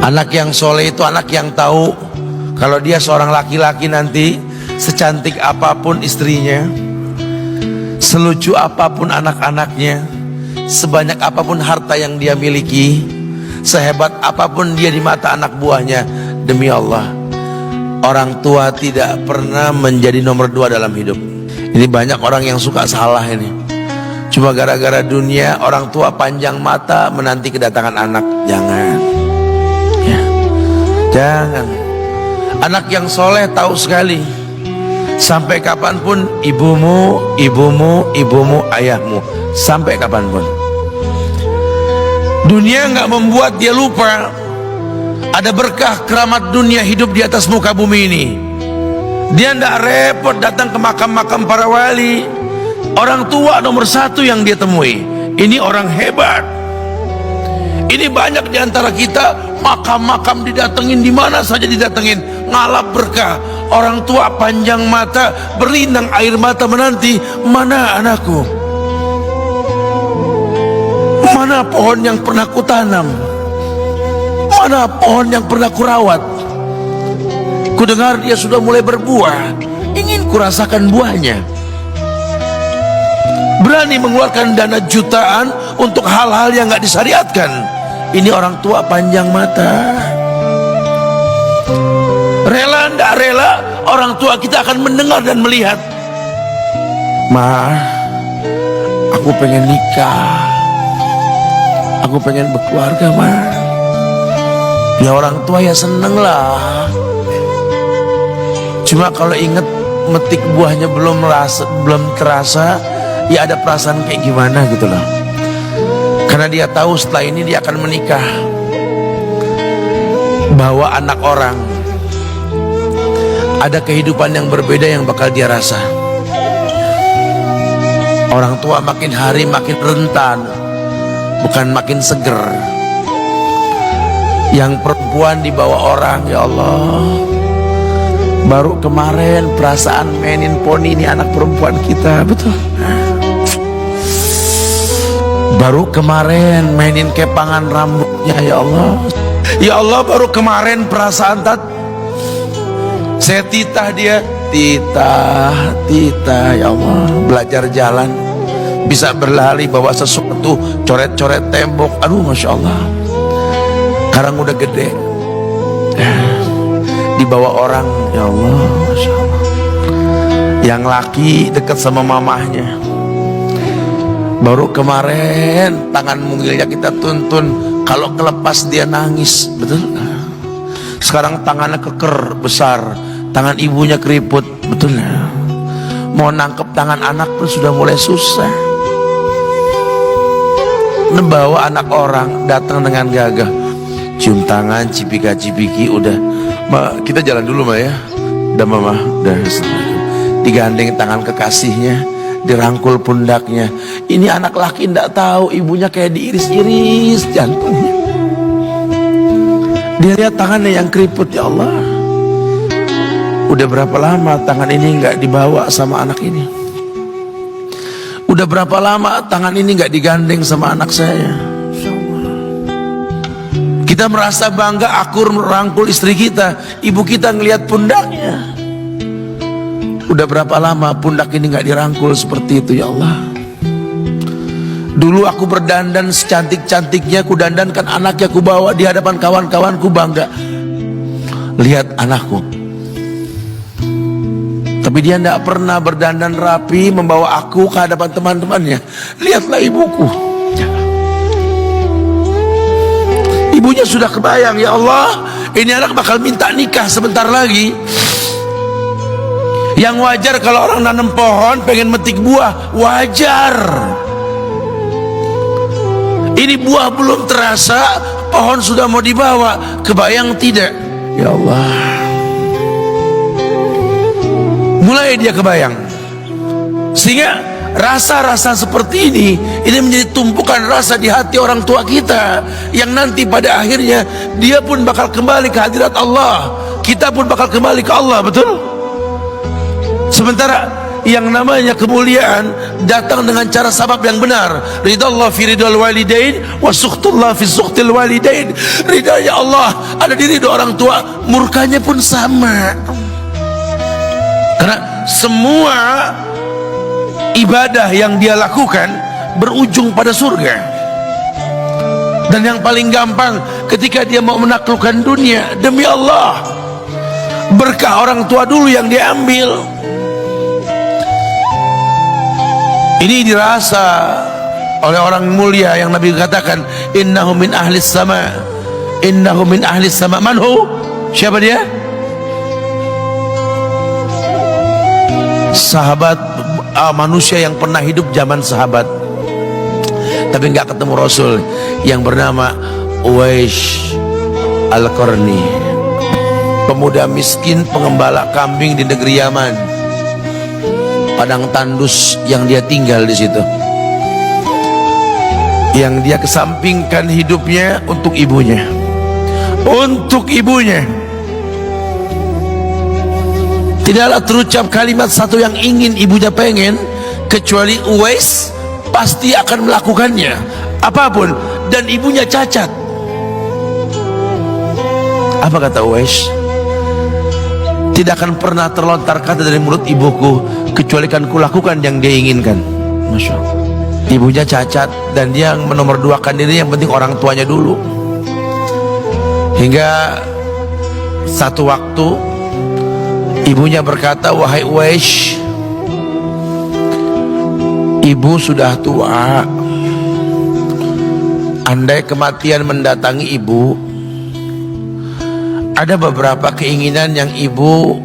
Anak yang soleh itu anak yang tahu kalau dia seorang laki-laki nanti, secantik apapun istrinya, selucu apapun anak-anaknya, sebanyak apapun harta yang dia miliki, sehebat apapun dia di mata anak buahnya, demi Allah, orang tua tidak pernah menjadi nomor 2 dalam hidup. Ini banyak orang yang suka salah ini. Cuma gara-gara dunia, orang tua panjang mata menanti kedatangan anak. Jangan ya, jangan. Anak yang soleh tahu sekali, sampai kapanpun ibumu, ayahmu, sampai kapanpun. Dunia nggak membuat dia lupa ada berkah keramat dunia hidup di atas muka bumi ini. Dia nggak repot datang ke makam-makam para wali. Orang tua nomor 1 yang dia temui. Ini orang hebat. Ini banyak diantara kita makam-makam didatengin, di mana saja didatengin, ngalap berkah. Orang tua panjang mata, berlinang air mata menanti, mana anakku, mana pohon yang pernah kutanam, mana pohon yang pernah kurawat. Kudengar dia sudah mulai berbuah, ingin kurasakan buahnya. Berani mengeluarkan dana jutaan untuk hal-hal yang gak disyariatkan. Ini orang tua panjang mata. Rela ndak rela, orang tua kita akan mendengar dan melihat. Ma, aku pengen nikah, aku pengen berkeluarga, Ma. Ya orang tua ya seneng lah. Cuma kalau inget metik buahnya belum terasa, ya ada perasaan kayak gimana gitu loh. Karena dia tahu setelah ini dia akan menikah, bahwa anak orang ada kehidupan yang berbeda yang bakal dia rasa. Orang tua makin hari makin rentan, bukan makin seger. Yang perempuan dibawa orang, ya Allah. Baru kemarin perasaan mainin poni, ini anak perempuan kita, betul. Baru kemarin mainin kepangan rambutnya, ya Allah. Ya Allah, baru kemarin perasaan saya titah dia, titah, ya Allah. Belajar jalan, bisa berlari bawa sesuatu, coret-coret tembok, aduh Masya Allah. Sekarang udah gede, dibawa orang, ya Allah, Masya Allah. Yang laki dekat sama mamahnya. Baru kemarin tangan mungilnya kita tuntun, kalau kelepas dia nangis, betul. Sekarang tangannya keker besar, tangan ibunya keriput, betul. Mau nangkep tangan anak pun sudah mulai susah. Membawa anak orang datang dengan gagah, cium tangan, cipika-cipiki, udah. Ma, kita jalan dulu, Ma, ya. Udah, Mama, udah. Digandeng tangan kekasihnya, dirangkul pundaknya. Ini anak laki ndak tahu ibunya kayak diiris-iris jantungnya. Dia lihat tangannya yang keriput, ya Allah. Udah berapa lama tangan ini nggak dibawa sama anak ini? Udah berapa lama tangan ini nggak digandeng sama anak saya? Kita merasa bangga akur merangkul istri kita, ibu kita ngelihat pundaknya. Udah berapa lama pundak ini gak dirangkul seperti itu, ya Allah. Dulu aku berdandan secantik-cantiknya, ku dandankan anaknya, ku bawa di hadapan kawan-kawanku bangga. Lihat anakku. Tapi dia tidak pernah berdandan rapi membawa aku ke hadapan teman-temannya. Lihatlah ibuku. Ibunya sudah kebayang, ya Allah, ini anak bakal minta nikah sebentar lagi. Yang wajar kalau orang nanam pohon pengen metik buah, wajar. Ini buah belum terasa, pohon sudah mau dibawa. Kebayang tidak? Ya Allah. Mulai dia kebayang. Sehingga rasa-rasa seperti ini menjadi tumpukan rasa di hati orang tua kita, yang nanti pada akhirnya dia pun bakal kembali ke hadirat Allah, kita pun bakal kembali ke Allah, betul? Sementara yang namanya kemuliaan datang dengan cara sabab yang benar. Ridallah fi ridal walidain wa sukhtullah fi sukhtil walidain. Ridha Allah ada di ridha orang tua, murkanya pun sama. Karena semua ibadah yang dia lakukan berujung pada surga. Dan yang paling gampang ketika dia mau menaklukkan dunia, demi Allah, berkah orang tua dulu yang dia ambil. Ini dirasa oleh orang mulia yang Nabi katakan, innahu min ahlis sama, innahu min ahlis sama. Manhu? Siapa dia? Sahabat manusia yang pernah hidup zaman sahabat tapi nggak ketemu Rasul, yang bernama Uwais Al-Qarni, pemuda miskin pengembala kambing di negeri Yaman. Padang tandus yang dia tinggal di situ, yang dia kesampingkan hidupnya untuk ibunya, untuk ibunya. Tidaklah terucap kalimat satu yang ingin ibunya pengen, kecuali Uwais pasti akan melakukannya apapun, dan ibunya cacat. Apa kata Uwais? Tidak akan pernah terlontar kata dari mulut ibuku kecuali kan kulakukan yang dia inginkan. Masya Allah. Ibunya cacat dan dia menomorduakan diri, yang penting orang tuanya dulu. Hingga satu waktu ibunya berkata, wahai Uwais, ibu sudah tua. Andai kematian mendatangi ibu, ada beberapa keinginan yang ibu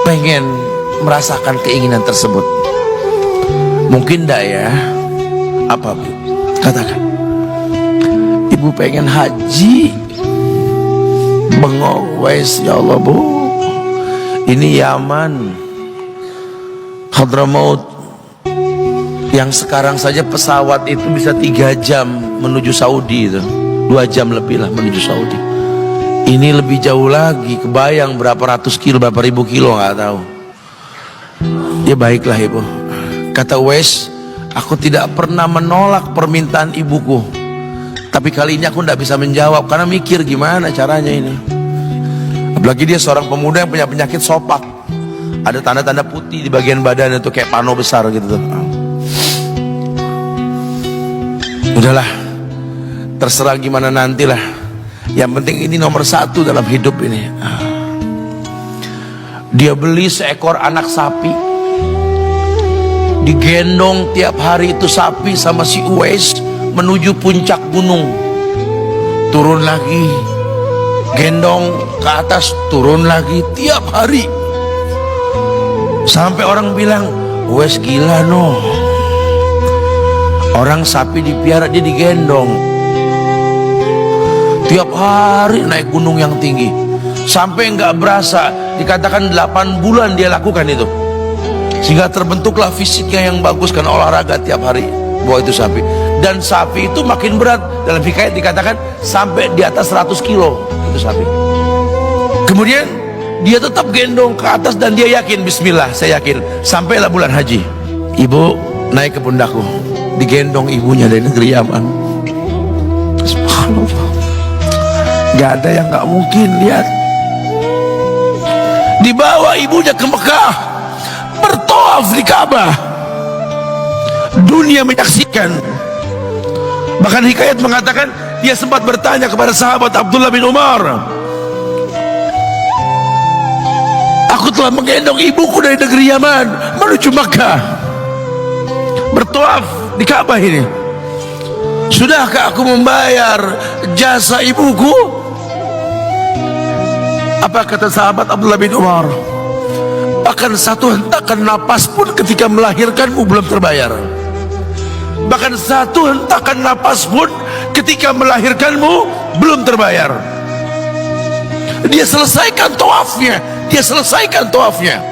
pengen merasakan keinginan tersebut. Mungkin enggak ya? Apa Bu? Katakan. Ibu pengen haji. Bengong, Uwais, ya Allah Bu, ini Yaman, Hadramaut, yang sekarang saja pesawat itu bisa 3 jam menuju Saudi, itu 2 jam lebih lah menuju Saudi. Ini lebih jauh lagi, kebayang berapa ratus kilo, berapa ribu kilo, nggak tahu. Ya baiklah ibu, kata Uwais, aku tidak pernah menolak permintaan ibuku, tapi kali ini aku tidak bisa menjawab karena mikir gimana caranya ini. Apalagi dia seorang pemuda yang punya penyakit sopak, ada tanda-tanda putih di bagian badan itu kayak pano besar gitu tuh. Udahlah, terserah gimana nantilah. Yang penting ini nomor 1 dalam hidup ini. Dia beli seekor anak sapi, digendong tiap hari itu sapi sama si Uwais menuju puncak gunung, turun lagi, gendong ke atas, turun lagi tiap hari, sampai orang bilang, Uwais gila no, orang sapi dipiara dia digendong tiap hari naik gunung yang tinggi, sampai nggak berasa dikatakan 8 bulan dia lakukan itu, sehingga terbentuklah fisiknya yang bagus karena olahraga tiap hari bawa itu sapi. Dan sapi itu makin berat, dalam hikayat dikatakan sampai di atas 100 kilo itu sapi. Kemudian dia tetap gendong ke atas dan dia yakin, bismillah saya yakin, sampailah bulan haji, ibu naik ke pundakku, digendong ibunya dari negeri Yaman. Subhanallah, gak ada yang gak mungkin. Lihat, dibawa ibunya ke Mekah, bertawaf di Ka'bah, dunia menyaksikan. Bahkan hikayat mengatakan dia sempat bertanya kepada sahabat Abdullah bin Umar, aku telah menggendong ibuku dari negeri Yaman menuju Mekah, bertawaf di Ka'bah ini, sudahkah aku membayar jasa ibuku? Apa kata sahabat Abdullah bin Umar? Bahkan satu hentakan napas pun ketika melahirkanmu belum terbayar. Bahkan satu hentakan napas pun ketika melahirkanmu belum terbayar. Dia selesaikan tawafnya, dia selesaikan tawafnya.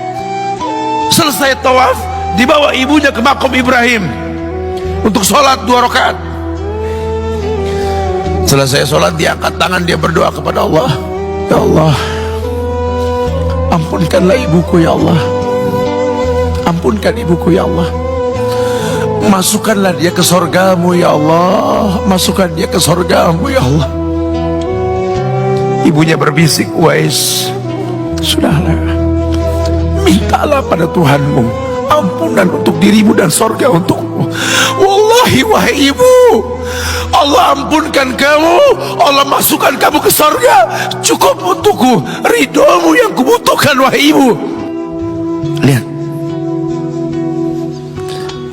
Selesai tawaf, dibawa ibunya ke makom Ibrahim untuk sholat 2 rakaat. Selesai sholat, dia angkat tangan, dia berdoa kepada Allah, ya Allah, ampunkanlah ibuku ya Allah. ampunkan ibuku ya Allah. Masukkanlah dia ke sorgamu ya Allah. Masukkan dia ke sorgamu ya Allah. Ibunya berbisik, Uwais, sudahlah, mintalah pada Tuhanmu ampunan untuk dirimu dan sorga untukmu. Wallahi wahai ibu, Allah ampunkan kamu, Allah masukkan kamu ke sorga, cukup untukku ridhomu yang kubutuhkan wahai ibu. Lihat,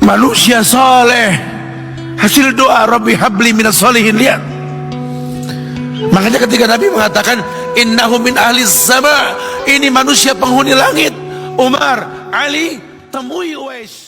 manusia saleh, hasil doa Rabbi habli minas solihin. Lihat, makanya ketika Nabi mengatakan innahu min ahli sama, ini manusia penghuni langit. Umar, Ali, temui Uwais.